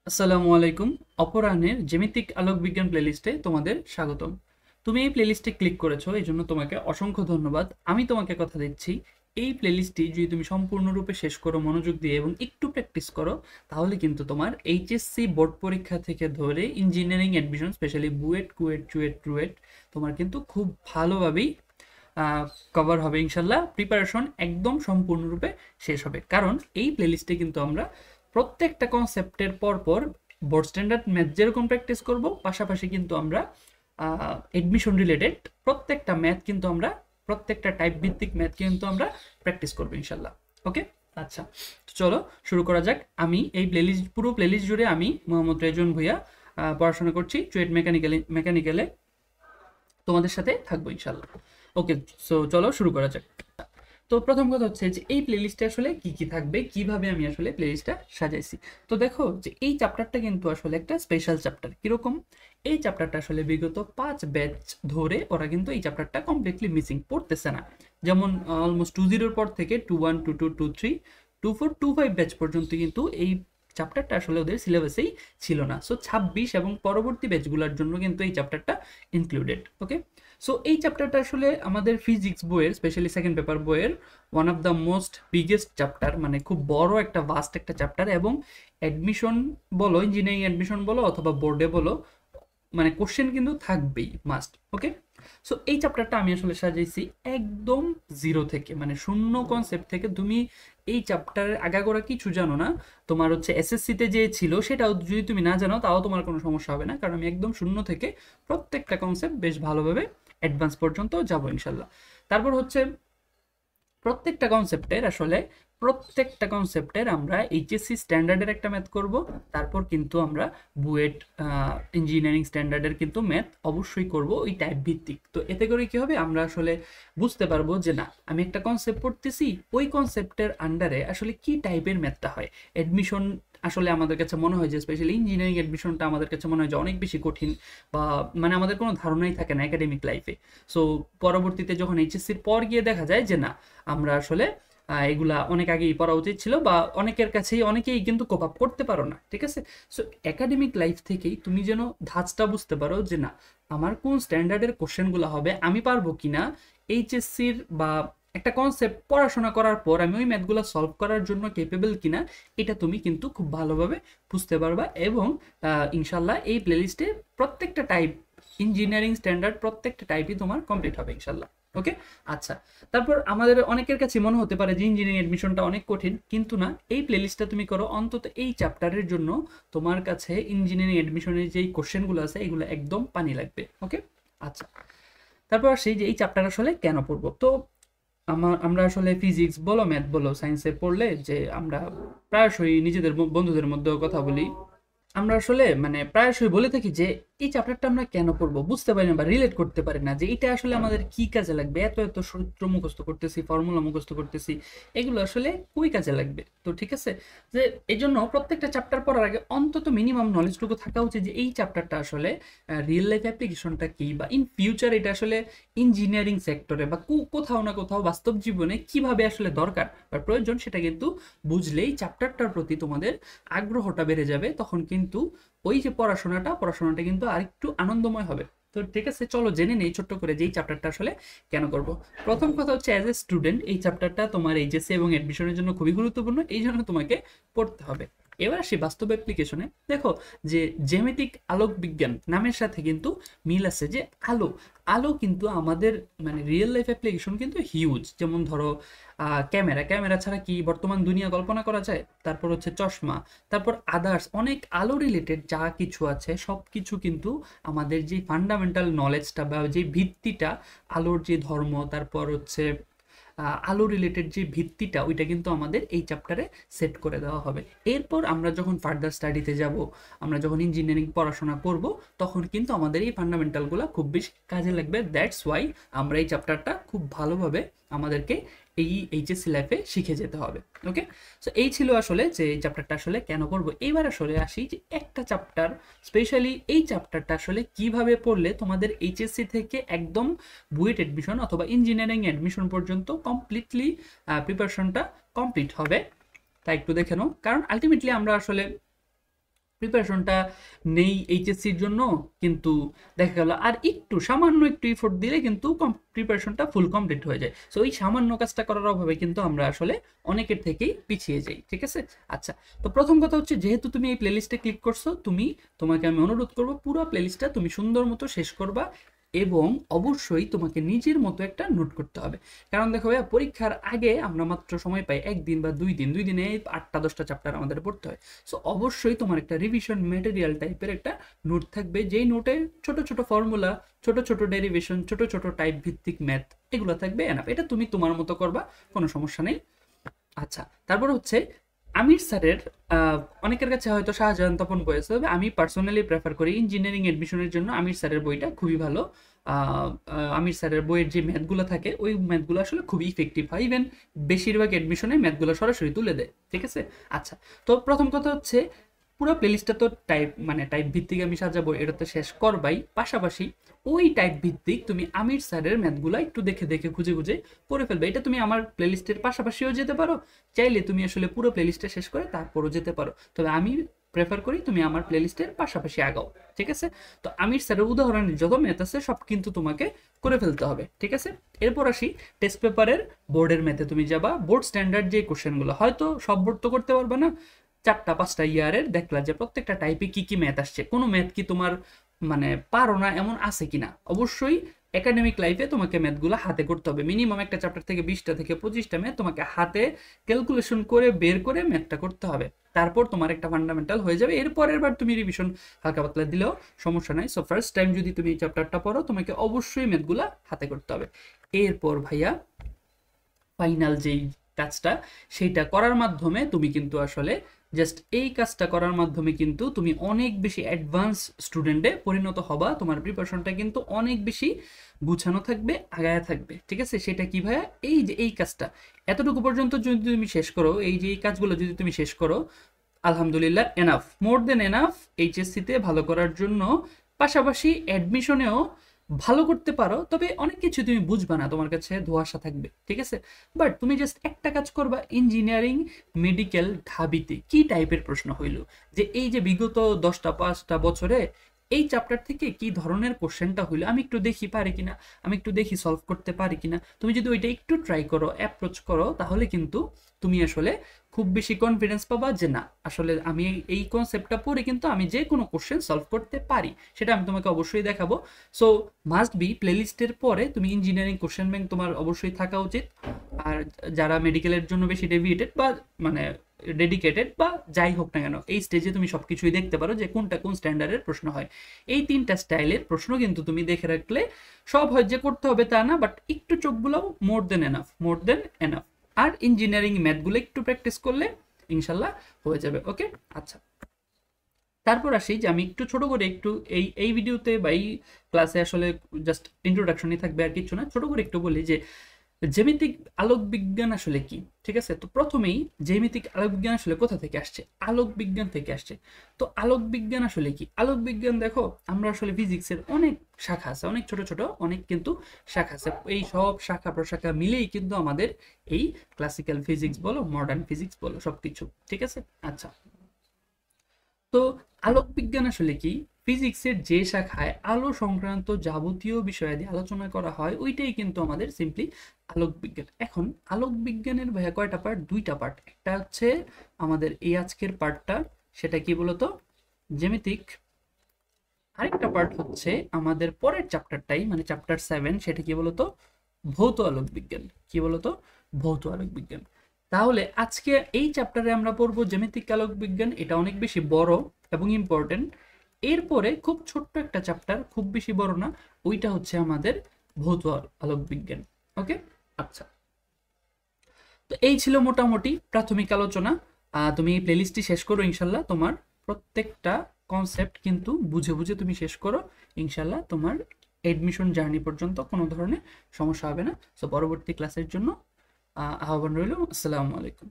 আসসালামু আলাইকুম। অপরাহ্নের জ্যামিতিক আলোক বিজ্ঞান প্লেলিস্টে তোমাদের স্বাগতম। তুমি এই প্লেলিস্টে ক্লিক করেছো, এই জন্য তোমাকে অসংখ্য ধন্যবাদ। আমি তোমাকে কথা দিচ্ছি, এই প্লেলিস্টটি যদি তুমি সম্পূর্ণরূপে শেষ করো মনোযোগ দিয়ে এবং একটু প্র্যাকটিস করো, তাহলে কিন্তু তোমার এইচএসসি বোর্ড পরীক্ষা থেকে ধরে engineering admission, specially BUET, KUET, CUET, RUET, তোমার কিন্তু খুব ভালোভাবেই কভার হবে ইনশাল্লাহ। প্রিপারেশন একদম সম্পূর্ণরূপে শেষ হবে, কারণ এই প্লেলিস্টে কিন্তু আমরা প্রত্যেকটা কনসেপ্টের পর বোর্ড স্ট্যান্ডার্ড ম্যাথ যেরকম প্র্যাকটিস করব, পাশাপাশি কিন্তু আমরা এডমিশন রিলেটেড প্রত্যেকটা ম্যাথ কিন্তু আমরা, প্রত্যেকটা টাইপ ভিত্তিক ম্যাথ কিন্তু আমরা প্র্যাকটিস করবো ইনশাল্লাহ। ওকে, আচ্ছা, তো চলো শুরু করা যাক। আমি এই প্লেলিস্ট, পুরো প্লেলিস্ট জুড়ে আমি মোহাম্মদ রেজন ভুইয়া পড়াশোনা করছি চুয়েট মেকানিক্যালে তোমাদের সাথে থাকবো ইনশাল্লাহ। ওকে, সো চলো শুরু করা যাক। তো প্রথম কথা হচ্ছে যে এই প্লেলিস্টে আসলে কি কি থাকবে, কিভাবে আমি আসলে প্লেলিস্টটা সাজাইছি। তো দেখো যে এই চ্যাপ্টারটা কিন্তু আসলে একটা স্পেশাল চ্যাপ্টার। কিরকম? এই চ্যাপ্টারটা আসলে বিগত 5 ব্যাচ ধরে ওরা কিন্তু এই চ্যাপ্টারটা কমপ্লিটলি মিসিং পড়তেছে না। যেমন অলমোস্ট 2-0 পর থেকে 2-1, 2-2, 2-3, 2-4, 2-5 ব্যাচ পর্যন্ত কিন্তু এই চ্যাপ্টারটা আসলে ওদের সিলেবাসেই ছিল না। সো 26 এবং পরবর্তী ব্যাচগুলোর জন্য কিন্তু এই চ্যাপ্টারটা ইনক্লুডেড। ওকে, সো এই চ্যাপ্টারটা আসলে আমাদের ফিজিক্স বইয়ের, স্পেশালি সেকেন্ড পেপার বইয়ের one of the most biggest chapter, মানে খুব বড় একটা ভাস্ট একটা চ্যাপ্টার। এবং অ্যাডমিশন বলো, ইঞ্জিনিয়ারিং অ্যাডমিশন বলো অথবা বোর্ডে বলো, মানে কোশ্চেন কিন্তু থাকবেই, মাস্ট। ওকে, সো এই চ্যাপ্টারটা আমি আসলে সাজাইছি একদম জিরো থেকে, মানে শূন্য কনসেপ্ট থেকে। তুমি এই চ্যাপ্টারের আগাগোড়া কিছু জানো না, তোমার হচ্ছে এসএসসিতে যে ছিল সেটাও যদি তুমি না জানো, তাও তোমার কোনো সমস্যা হবে না, কারণ আমি একদম শূন্য থেকে প্রত্যেকটা কনসেপ্ট বেশ ভালোভাবে অ্যাডভান্স পর্যন্ত যাবো ইনশাল্লাহ। তারপর হচ্ছে প্রত্যেকটা কনসেপ্টের আমরা এইচএসসি স্ট্যান্ডার্ডের একটা ম্যাথ করব। তারপর কিন্তু আমরা বুয়েট ইঞ্জিনিয়ারিং স্ট্যান্ডার্ডের কিন্তু ম্যাথ অবশ্যই করব, ওই টাইপ ভিত্তিক। তো এতে করে কি হবে, আমরা আসলে বুঝতে পারবো যে না, আমি একটা কনসেপ্ট পড়তেছি, ওই কনসেপ্টের আন্ডারে আসলে কি টাইপের ম্যাথটা হয়। অ্যাডমিশন আসলে আমাদের কাছে মনে হয় যে, স্পেশালি ইঞ্জিনিয়ারিং অ্যাডমিশনটা আমাদের কাছে মনে হয় যে অনেক বেশি কঠিন, বা মানে আমাদের কোনো ধারণাই থাকে না একাডেমিক লাইফে। সো পরবর্তীতে যখন এইচএসসির পর গিয়ে দেখা যায় যে না, আমরা আসলে এগুলা অনেক আগেই পড়া উচিত ছিল, বা অনেকের কাছেই অনেকেই কিন্তু কোপ আপ করতে পারো না, ঠিক আছে। সো একাডেমিক লাইফ থেকেই তুমি যেন ধাঁচটা বুঝতে পারো যে না, আমার কোন স্ট্যান্ডার্ডের কোশ্চেনগুলো হবে, আমি পারবো কিনা এইচএসসির, বা একটা কনসেপ্ট পড়াশোনা করার পর আমি ওই ম্যাথগুলো সলভ করার জন্য কেপেবল কিনা, এটা তুমি কিন্তু খুব ভালোভাবে বুঝতে পারবা। এবং ইনশাল্লাহ এই প্লেলিস্টে প্রত্যেকটা টাইপ, ইঞ্জিনিয়ারিং স্ট্যান্ডার্ড প্রত্যেকটা টাইপই তোমার কমপ্লিট হবে ইনশাল্লাহ। ওকে, আচ্ছা, তারপর আমাদের অনেকের কাছে মনে হতে পারে যে ইঞ্জিনিয়ারিং এডমিশনটা অনেক কঠিন, কিন্তু না, এই প্লেলিস্টটা তুমি করো অন্তত এই চ্যাপ্টারের জন্য, তোমার কাছে ইঞ্জিনিয়ারিং এডমিশনের যেই কোশ্চেনগুলো আছে এগুলো একদম পানি লাগবে। ওকে, আচ্ছা, তারপর সেই যে এই চ্যাপ্টার আসলে কেন পড়বো। তো আমরা আসলে ফিজিক্স বলো, ম্যাথ বলো, সায়েন্সে পড়লে যে আমরা প্রায়শই নিজেদের বন্ধুদের মধ্যেও কথা বলি, আমরা আসলে মানে প্রায়শই বলে থাকি যে এই চ্যাপ্টারটা আমরা কেন পড়বো, বুঝতে পারি না বা রিলেট করতে পারি না যে এটা আসলে আমাদের কি কাজে লাগবে। এত এত সূত্র মুখস্থ করতেছি, ফর্মুলা মুখস্থ করতেছি, এগুলো আসলে খুবই কাজে লাগবে। তো ঠিক আছে, যে এই জন্য প্রত্যেকটা চ্যাপ্টার পড়ার আগে অন্তত মিনিমাম নলেজটুকু থাকা উচিত যে এই চ্যাপ্টারটা আসলে রিয়েল লাইফ অ্যাপ্লিকেশনটা কি, বা ইন ফিউচার এটা আসলে ইঞ্জিনিয়ারিং সেক্টরে বা কোথাও না কোথাও বাস্তব জীবনে কিভাবে আসলে দরকার বা প্রয়োজন, সেটা কিন্তু বুঝলেই চ্যাপ্টারটার প্রতি তোমাদের আগ্রহটা বেড়ে যাবে। তখন কিন্তু ওই যে পড়াশোনাটা কিন্তু আরেকটু আনন্দময় হবে। তো ঠিক আছে, চলো জেনে নেই ছোট্ট করে যে এই চ্যাপ্টারটা আসলে কেন করব। প্রথম কথা হচ্ছে, অ্যাজ এ স্টুডেন্ট এই চ্যাপ্টারটা তোমার এইচএসসি এবং অ্যাডমিশনের জন্য খুবই গুরুত্বপূর্ণ, এই জন্য তোমাকে পড়তে হবে। এবার আসি বাস্তব অ্যাপ্লিকেশনে। দেখো যে জ্যামিতিক আলোক বিজ্ঞান নামের সাথে কিন্তু মিল আছে, যে আলো, আলো কিন্তু আমাদের মানে রিয়েল লাইফ অ্যাপ্লিকেশন কিন্তু হিউজ। যেমন ধরো ক্যামেরা ছাড়া কি বর্তমান দুনিয়া কল্পনা করা যায়? তারপর হচ্ছে চশমা, তারপর আদার্স অনেক আলো রিলেটেড যা কিছু আছে সব কিছু কিন্তু আমাদের যে ফান্ডামেন্টাল নলেজটা বা যে ভিত্তিটা, আলোর যে ধর্ম, তারপর হচ্ছে আলো রিলেটেড যে ভিত্তিটা, ওইটা কিন্তু আমাদের এই চ্যাপ্টারে সেট করে দেওয়া হবে। এরপর আমরা যখন ফার্দার স্টাডিতে যাব, আমরা যখন ইঞ্জিনিয়ারিং পড়াশোনা করব, তখন কিন্তু আমাদের এই ফান্ডামেন্টালগুলো খুব বেশি কাজে লাগবে। দ্যাটস ওয়াই আমরা এই চ্যাপ্টারটা খুব ভালোভাবে আমাদেরকে এই এইচএসসি লাইফে শিখে যেতে হবে। ওকে, সো এই ছিল আসলে যে এই চ্যাপ্টারটা আসলে কেন পড়বো। এইবার আসলে আসি যে একটা চ্যাপ্টার, স্পেশালি এই চ্যাপ্টারটা আসলে কিভাবে পড়লে তোমাদের এইচএসসি থেকে একদম বুয়েট অ্যাডমিশন অথবা ইঞ্জিনিয়ারিং অ্যাডমিশন পর্যন্ত কমপ্লিটলি প্রিপারেশনটা কমপ্লিট হবে, তা একটু দেখে নাও। কারণ আলটিমেটলি আমরা আসলে প্রিপারেশনটা নেই এইচএসসির জন্য, কিন্তু দেখা গেল আর একটু সামান্য একটু এফোর্ট দিলে কিন্তু প্রিপারেশনটা ফুল কমপ্লিট হয়ে যায়। সো ওই সামান্য কাজটা করার অভাবে কিন্তু আমরা আসলে অনেকের থেকেই পিছিয়ে যাই, ঠিক আছে। আচ্ছা, তো প্রথম কথা হচ্ছে, যেহেতু তুমি এই প্লেলিস্টে ক্লিক করছো, তোমাকে আমি অনুরোধ করবো পুরো প্লেলিস্টটা তুমি সুন্দর মতো শেষ করবা, এবং অবশ্যই তোমাকে নিজের মতো একটা নোট করতে হবে। কারণ দেখো ভাইয়া, পরীক্ষার আগে আমরা মাত্র সময় পাই একদিন বা 2 দিন, 2 দিনে 8টা 10টা চ্যাপ্টার আমাদের পড়তে হয়। সো অবশ্যই তোমার একটা রিভিশন ম্যাটেরিয়াল টাইপের একটা নোট থাকবে, যেই নোটে ছোট ছোট ফর্মুলা, ছোট ছোট ডেরিভেশন, ছোট ছোট টাইপ ভিত্তিক ম্যাথ এগুলো থাকবে এনাফ। এটা তুমি তোমার মতো করবা, কোনো সমস্যা নেই। আচ্ছা, তারপর হচ্ছে আমির স্যারের, অনেকের কাছে হয়তো শাহজাহান তপন বই আছে, তবে আমি পার্সোনালি প্রেফার করি ইঞ্জিনিয়ারিং এডমিশনের জন্য আমির স্যারের বইটা খুবই ভালো। আমির স্যারের বইয়ের যে ম্যাথগুলো থাকে ওই ম্যাথগুলো আসলে খুবই ইফেক্টিভ হয়, ইভেন বেশিরভাগ এডমিশনে ম্যাথগুলো সরাসরি তুলে দেয়, ঠিক আছে। আচ্ছা, তো প্রথম কথা হচ্ছে, পুরো প্লেলিস্টটা তো টাইপ ভিত্তিক আমি সাজাবো, এটা তো শেষ করবাই, পাশাপাশি ওই টাইপ ভিত্তিক তুমি আমির স্যারের ম্যাথগুলো একটু দেখে দেখে খুঁজে খুঁজে পড়ে ফেলবে। এটা তুমি আমার প্লেলিস্টের পাশাপাশিও যেতে পারো, চাইলে তুমি আসলে পুরো প্লেলিস্টটা শেষ করে তারপরও যেতে পারো, তবে আমি প্রেফার করি তুমি আমার প্লেলিস্টের পাশাপাশি আগাও, ঠিক আছে। তো আমির স্যারের উদাহরণের যত ম্যাথ আছে সব কিন্তু তোমাকে করে ফেলতে হবে, ঠিক আছে। এরপর আসি টেস্ট পেপারের বোর্ডের ম্যাথে তুমি যাবা। বোর্ড স্ট্যান্ডার্ড যে কোশ্চেনগুলো, হয়তো সব বোর্ড তো করতে পারবে না, 4টা 5টা ইয়ারের দেখলা যে প্রত্যেকটা টাইপে কি কি ম্যাথ আসছে, কোনো ম্যাথ কি তোমার মানে পারো না এমন আছে কিনা। অবশ্যই একাডেমিক লাইফে তোমাকে ম্যাথগুলো হাতে করতে হবে, মিনিমাম একটা চ্যাপ্টার থেকে 20টা থেকে 25টা ম্যাথ তোমাকে হাতে ক্যালকুলেশন করে বের করে ম্যাথটা করতে হবে, তারপর তোমার একটা ফান্ডামেন্টাল হয়ে যাবে। এরপরের বার তুমি রিভিশন হালকা পাতলা দিলেও সমস্যা নাই। সো ফার্স্ট টাইম যদি তুমি এই চ্যাপ্টারটা পড়ো, তোমাকে অবশ্যই ম্যাথগুলা হাতে করতে হবে। এরপর ভাইয়া ফাইনাল যেই কাজটা, সেইটা করার মাধ্যমে তুমি কিন্তু আসলে জাস্ট এই কাজটা করার মাধ্যমে কিন্তু তুমি অনেক বেশি অ্যাডভান্স স্টুডেন্টে পরিণত হবা, তোমার প্রিপারেশনটা কিন্তু অনেক বেশি গুছানো থাকবে, আগায়া থাকবে, ঠিক আছে। সেটা কি ভাইয়া, এই যে এই কাজটা এতটুকু পর্যন্ত যদি তুমি শেষ করো, এই যে এই কাজগুলো যদি তুমি শেষ করো, আলহামদুলিল্লাহ এনাফ, মোর দেন এনাফ এইচএসসিতে ভালো করার জন্য। পাশাপাশি অ্যাডমিশনেও ভালো করতে পারো, তবে অনেক কিছু তুমি বুঝবা না, তোমার কাছে ধোঁয়াশা থাকবে, ঠিক আছে। বাট তুমি জাস্ট একটা কাজ করবা, ইঞ্জিনিয়ারিং মেডিকেল ঢাবিতে কি টাইপের প্রশ্ন হইল, যে এই যে বিগত 10টা 5টা বছরে এই চ্যাপ্টার থেকে কি ধরনের কোশ্চেনটা হইলো, আমি একটু দেখি পারি কিনা, আমি একটু দেখি সলভ করতে পারি কিনা। তুমি যদি ওইটা একটু ট্রাই করো, অ্যাপ্রোচ করো, তাহলে কিন্তু তুমি আসলে খুব বেশি কনফিডেন্স পাবা যে না, আসলে আমি এই কনসেপ্টটা পড়ে কিন্তু আমি যে কোনো কোশ্চেন সলভ করতে পারি, সেটা আমি তোমাকে অবশ্যই দেখাবো। সো মাস্ট বি প্লেলিস্টের পরে তুমি ইঞ্জিনিয়ারিং কোশ্চেন ব্যাংক তোমার অবশ্যই থাকা উচিত। আর যারা মেডিকেলের জন্য বেশি ডেভিয়েটেড বা মানে ডেডিকেটেড বা যাই হোক না কেন, এই স্টেজে তুমি সবকিছুই দেখতে পারো যে কোনটা কোন স্ট্যান্ডার্ডের প্রশ্ন হয়। এই 3টা স্টাইলের প্রশ্ন কিন্তু তুমি দেখে রাখলে সব হয় যে করতে হবে তা না, বাট একটু চোখ বুলাও, মোর দেন এনাফ, মোর দেন এনাফ। আর ইঞ্জিনিয়ারিং ম্যাথগুলো একটু প্র্যাকটিস করলে ইনশাল্লাহ হয়ে যাবে, ওকে। আচ্ছা, তারপর আসি যে আমি একটু ছোট করে একটু এই ভিডিওতে বা এই ক্লাসে আসলে জাস্ট ইন্ট্রোডাকশনই থাকবে, আর কিছু না, ছোট করে একটু বলি যে জ্যামিতিক আলোক বিজ্ঞান আসলে কি, ঠিক আছে। তো প্রথমেই জ্যামিতিক আলোক বিজ্ঞান আসলে কোথা থেকে আসছে, আলোক বিজ্ঞান থেকে আসছে। তো আলোক বিজ্ঞান আসলে কি, আলোক বিজ্ঞান দেখো, আমরা আসলে ফিজিক্সের অনেক শাখা আছে, অনেক ছোট ছোট অনেক কিন্তু শাখা আছে, এই সব শাখা প্রশাখা মিলেই কিন্তু আমাদের এই ক্লাসিক্যাল ফিজিক্স বলো, মডার্ন ফিজিক্স বলো, সবকিছু, ঠিক আছে। আচ্ছা, তো আলোক বিজ্ঞান আসলে কি, ফিজিক্সের যে শাখায় আলো সংক্রান্ত যাবতীয় বিষয়াদি আলোচনা করা হয় ওইটাই কিন্তু আমাদের সিম্পলি আলোক বিজ্ঞান। এখন আলোক বিজ্ঞানের ভাইয়া কয়টা পার্ট, 2টা পার্ট। একটা হচ্ছে আমাদের এই আজকের পার্টটা, সেটা কি বলতো জ্যামিতিক, আরেকটা পার্ট হচ্ছে আমাদের পরের চ্যাপ্টারটাই মানে চ্যাপ্টার 7, সেটা কি বলতো ভৌত আলোক বিজ্ঞান। কি বলতো ভৌত আলোক বিজ্ঞান। তাহলে আজকে এই চ্যাপ্টারে আমরা পড়বো জ্যামিতিক আলোক বিজ্ঞান, এটা অনেক বেশি বড় এবং ইম্পর্টেন্ট। এরপরে খুব ছোট্ট একটা চ্যাপ্টার, খুব বেশি বড় না, ওইটা হচ্ছে আমাদের ভৌত আলোক বিজ্ঞান, ওকে। আচ্ছা, তো এই ছিল মোটামুটি প্রাথমিক আলোচনা। তুমি এই প্লেলিস্টটি শেষ করো ইনশাল্লাহ, তোমার প্রত্যেকটা কনসেপ্ট কিন্তু বুঝে বুঝে তুমি শেষ করো, ইনশাল্লাহ তোমার এডমিশন জার্নি পর্যন্ত কোনো ধরনের সমস্যা হবে না। সো পরবর্তী ক্লাসের জন্য আহ্বান রইল। আসসালামু আলাইকুম।